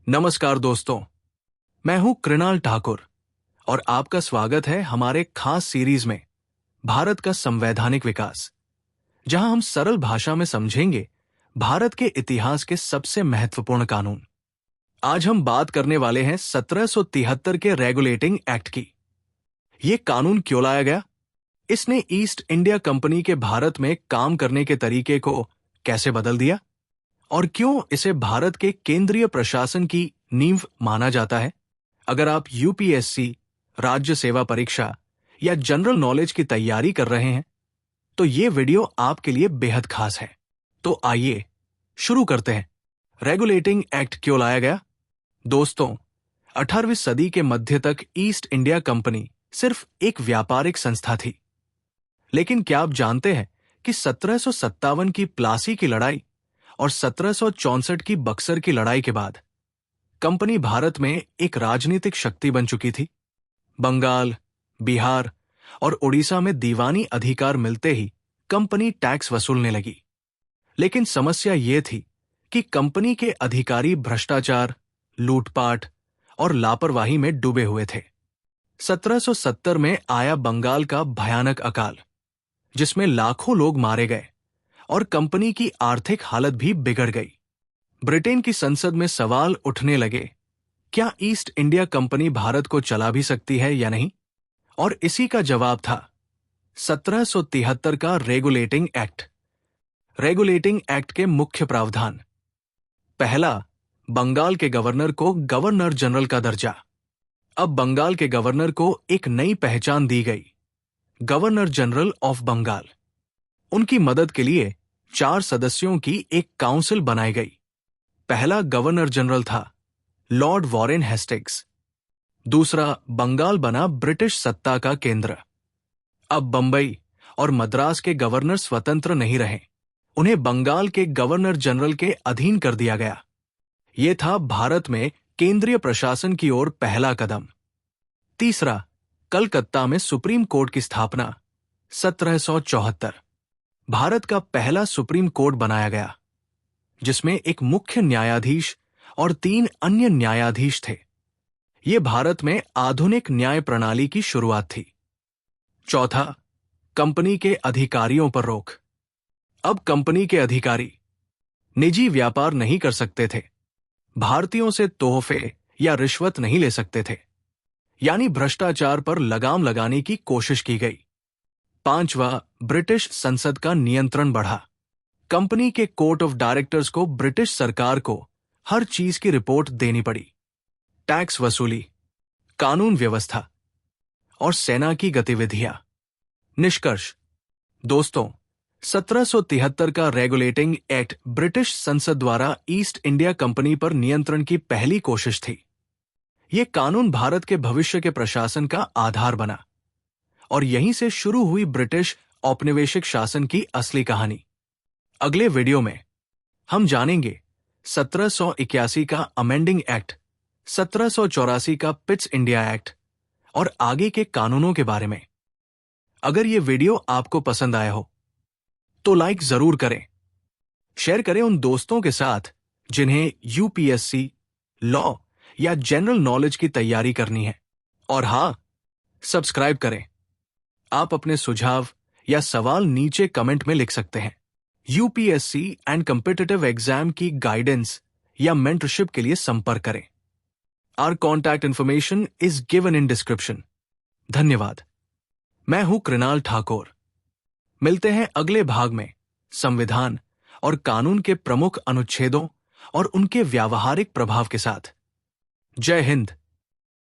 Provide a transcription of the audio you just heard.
नमस्कार दोस्तों, मैं हूं कृणाल ठाकुर और आपका स्वागत है हमारे खास सीरीज में भारत का संवैधानिक विकास, जहां हम सरल भाषा में समझेंगे भारत के इतिहास के सबसे महत्वपूर्ण कानून। आज हम बात करने वाले हैं 1773 के रेगुलेटिंग एक्ट की। ये कानून क्यों लाया गया? इसने ईस्ट इंडिया कंपनी के भारत में काम करने के तरीके को कैसे बदल दिया? और क्यों इसे भारत के केंद्रीय प्रशासन की नींव माना जाता है? अगर आप यूपीएससी, राज्य सेवा परीक्षा या जनरल नॉलेज की तैयारी कर रहे हैं, तो ये वीडियो आपके लिए बेहद खास है। तो आइए शुरू करते हैं। रेगुलेटिंग एक्ट क्यों लाया गया? दोस्तों, 18वीं सदी के मध्य तक ईस्ट इंडिया कंपनी सिर्फ एक व्यापारिक संस्था थी। लेकिन क्या आप जानते हैं कि 1757 की प्लासी की लड़ाई और 1764 की बक्सर की लड़ाई के बाद कंपनी भारत में एक राजनीतिक शक्ति बन चुकी थी। बंगाल, बिहार और उड़ीसा में दीवानी अधिकार मिलते ही कंपनी टैक्स वसूलने लगी। लेकिन समस्या ये थी कि कंपनी के अधिकारी भ्रष्टाचार, लूटपाट और लापरवाही में डूबे हुए थे। 1770 में आया बंगाल का भयानक अकाल, जिसमें लाखों लोग मारे गए और कंपनी की आर्थिक हालत भी बिगड़ गई। ब्रिटेन की संसद में सवाल उठने लगे, क्या ईस्ट इंडिया कंपनी भारत को चला भी सकती है या नहीं? और इसी का जवाब था 1773 का रेगुलेटिंग एक्ट। रेगुलेटिंग एक्ट के मुख्य प्रावधान: पहला, बंगाल के गवर्नर को गवर्नर जनरल का दर्जा। अब बंगाल के गवर्नर को एक नई पहचान दी गई, गवर्नर जनरल ऑफ बंगाल। उनकी मदद के लिए 4 सदस्यों की एक काउंसिल बनाई गई। पहला गवर्नर जनरल था लॉर्ड वॉरेन हेस्टिंग्स। दूसरा, बंगाल बना ब्रिटिश सत्ता का केंद्र। अब बंबई और मद्रास के गवर्नर स्वतंत्र नहीं रहे, उन्हें बंगाल के गवर्नर जनरल के अधीन कर दिया गया। यह था भारत में केंद्रीय प्रशासन की ओर पहला कदम। तीसरा, कलकत्ता में सुप्रीम कोर्ट की स्थापना 1774। भारत का पहला सुप्रीम कोर्ट बनाया गया, जिसमें एक मुख्य न्यायाधीश और 3 अन्य न्यायाधीश थे। यह भारत में आधुनिक न्याय प्रणाली की शुरुआत थी। चौथा, कंपनी के अधिकारियों पर रोक। अब कंपनी के अधिकारी निजी व्यापार नहीं कर सकते थे, भारतीयों से तोहफे या रिश्वत नहीं ले सकते थे, यानी भ्रष्टाचार पर लगाम लगाने की कोशिश की गई। पांचवा, ब्रिटिश संसद का नियंत्रण बढ़ा। कंपनी के कोर्ट ऑफ डायरेक्टर्स को ब्रिटिश सरकार को हर चीज की रिपोर्ट देनी पड़ी। टैक्स वसूली, कानून व्यवस्था और सेना की गतिविधियां। निष्कर्ष: दोस्तों, 1773 का रेगुलेटिंग एक्ट ब्रिटिश संसद द्वारा ईस्ट इंडिया कंपनी पर नियंत्रण की पहली कोशिश थी। यह कानून भारत के भविष्य के प्रशासन का आधार बना और यहीं से शुरू हुई ब्रिटिश औपनिवेशिक शासन की असली कहानी। अगले वीडियो में हम जानेंगे 1781 का अमेंडिंग एक्ट, 1784 का पिट्स इंडिया एक्ट और आगे के कानूनों के बारे में। अगर यह वीडियो आपको पसंद आया हो तो लाइक जरूर करें, शेयर करें उन दोस्तों के साथ जिन्हें यूपीएससी, लॉ या जनरल नॉलेज की तैयारी करनी है। और हां, सब्सक्राइब करें। आप अपने सुझाव या सवाल नीचे कमेंट में लिख सकते हैं। यूपीएससी एंड कॉम्पिटिटिव एग्जाम की गाइडेंस या मेंटरशिप के लिए संपर्क करें। Our contact information is given in description. धन्यवाद। मैं हूं कृणाल ठाकुर। मिलते हैं अगले भाग में संविधान और कानून के प्रमुख अनुच्छेदों और उनके व्यावहारिक प्रभाव के साथ। जय हिंद।